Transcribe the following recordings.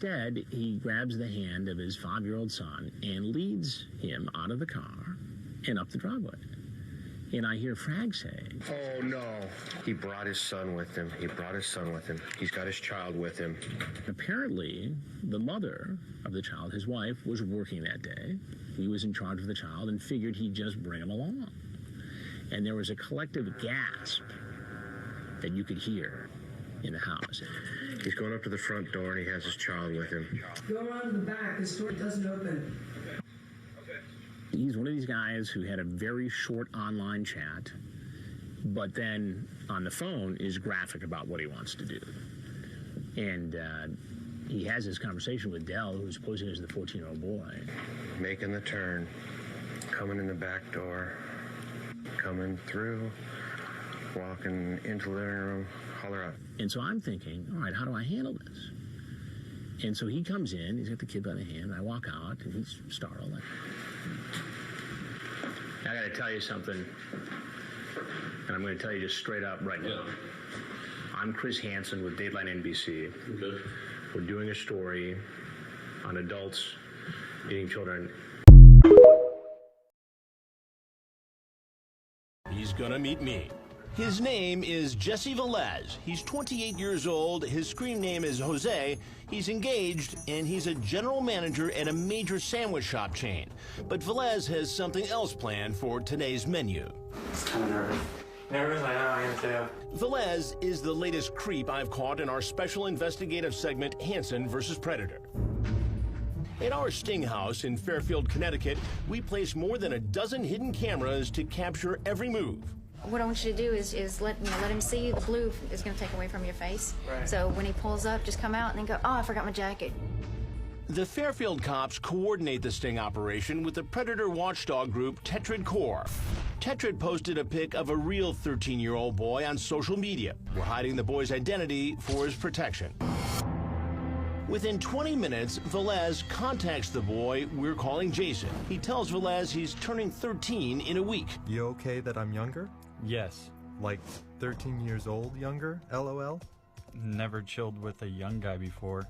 Instead, he grabs the hand of his 5-year-old son and leads him out of the car and up the driveway. And I hear Frag say, "Oh, no." He brought his son with him. He's got his child with him. Apparently, the mother of the child, his wife, was working that day. He was in charge of the child and figured he'd just bring him along. And there was a collective gasp that you could hear in the house. He's going up to the front door and he has his child with him. Go around to the back. This door doesn't open. He's one of these guys who had a very short online chat, but then on the phone is graphic about what he wants to do. And he has this conversation with Dell, who's posing as the 14-year-old boy. Making the turn, coming in the back door, coming through, walking into the living room, holler up. And so I'm thinking, all right, how do I handle this? And so he comes in, he's got the kid by the hand, I walk out, and he's startled. I got to tell you something, and I'm going to tell you just straight up right now. I'm Chris Hansen with Dateline NBC. Okay. We're doing a story on adults beating children. He's gonna meet me. His name is Jesse Velez. He's 28 years old. His screen name is Jose. He's engaged, and he's a general manager at a major sandwich shop chain. But Velez has something else planned for today's menu. It's kind of nervous. Nervous? I know, I am too. Velez is the latest creep I've caught in our special investigative segment, Hansen vs. Predator. At our Sting House in Fairfield, Connecticut, we place more than a dozen hidden cameras to capture every move. What I want you to do is let him see the blue is going to take away from your face. Right. So when he pulls up, just come out and then go, oh, I forgot my jacket. The Fairfield cops coordinate the sting operation with the predator watchdog group Tetrad Corps. Tetrad posted a pic of a real 13-year-old boy on social media. We're hiding the boy's identity for his protection. Within 20 minutes, Velez contacts the boy we're calling Jason. He tells Velez he's turning 13 in a week. You okay that I'm younger? Yes. Like 13 years old younger, LOL? Never chilled with a young guy before.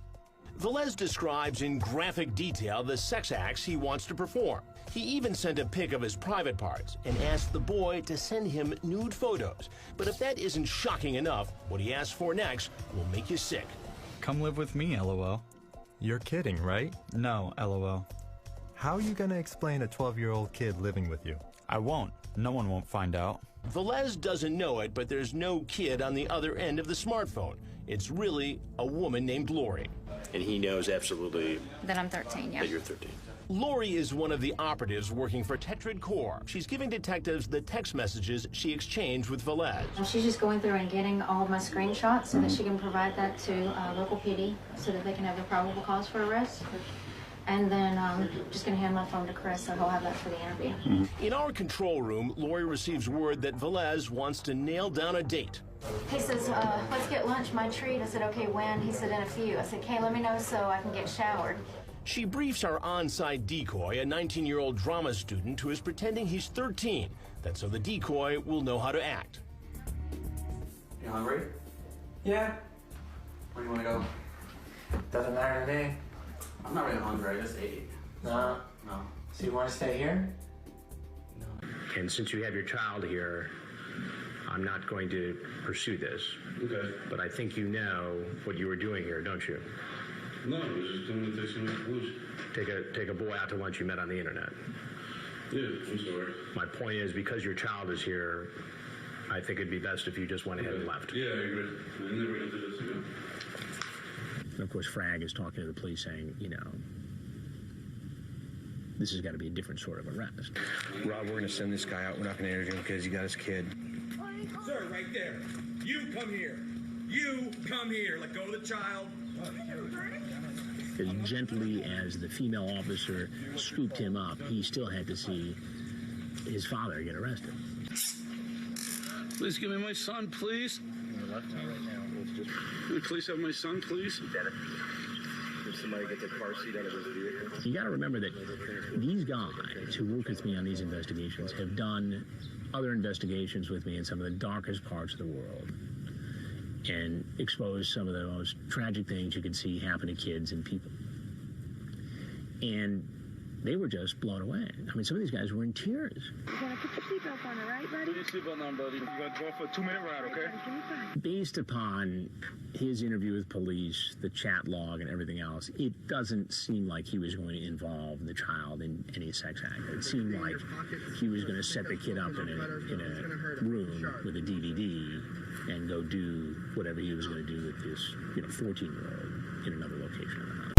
Velez describes in graphic detail the sex acts he wants to perform. He even sent a pic of his private parts and asked the boy to send him nude photos. But if that isn't shocking enough, what he asks for next will make you sick. Come live with me, LOL. You're kidding, right? No, LOL. How are you gonna explain a 12-year-old kid living with you? I won't. No one won't find out. Velez doesn't know it, but there's no kid on the other end of the smartphone. It's really a woman named Lori. And he knows absolutely That I'm 13, yeah. that you're 13. Lori is one of the operatives working for Tetrad Corps. She's giving detectives the text messages she exchanged with Velez. She's just going through and getting all of my screenshots so that she can provide that to local PD so that they can have the probable cause for arrest. And then just going to hand my phone to Chris, so he'll have that for the interview. In our control room, Lori receives word that Velez wants to nail down a date. He says, let's get lunch, my treat. I said, okay, when? He said, in a few. I said, okay, let me know so I can get showered. She briefs our on-site decoy, a 19-year-old drama student who is pretending he's 13. That's so the decoy will know how to act. You hungry? Yeah. Where do you want to go? Doesn't matter to me. I'm not really hungry, I just ate. No. So you want to stay here? No. And since you have your child here, I'm not going to pursue this. Okay. But I think you know what you were doing here, don't you? No, I was just doing the thing with lunch. Take a boy out to lunch you met on the internet. Yeah, I'm sorry. My point is, because your child is here, I think it'd be best if you just went ahead and left. Yeah, I agree. I'm never going to do this again. And of course, Frag is talking to the police saying, you know, this has got to be a different sort of arrest. Rob, we're going to send this guy out. We're not going to interview him because he got his kid. Sir, right there. You come here. You come here. Let go of the child. As gently as the female officer scooped him up, he still had to see his father get arrested. Please give me my son, please. Can the police have my son, please? Did somebody get the car seat out of his vehicle? You got to remember that these guys who work with me on these investigations have done other investigations with me in some of the darkest parts of the world. and exposed some of the most tragic things you can see happen to kids and people. And they were just blown away. I mean, some of these guys were in tears. You gotta put your seatbelt on, all right, buddy? Put your seatbelt on, buddy. You gotta go for a 2-minute ride, okay? Give me 5. Based upon his interview with police, the chat log, and everything else, it doesn't seem like he was going to involve the child in any sex act. It seemed like he was going to set the kid up in a room with a DVD and go do whatever he was going to do with this 14-year-old in another location of the house.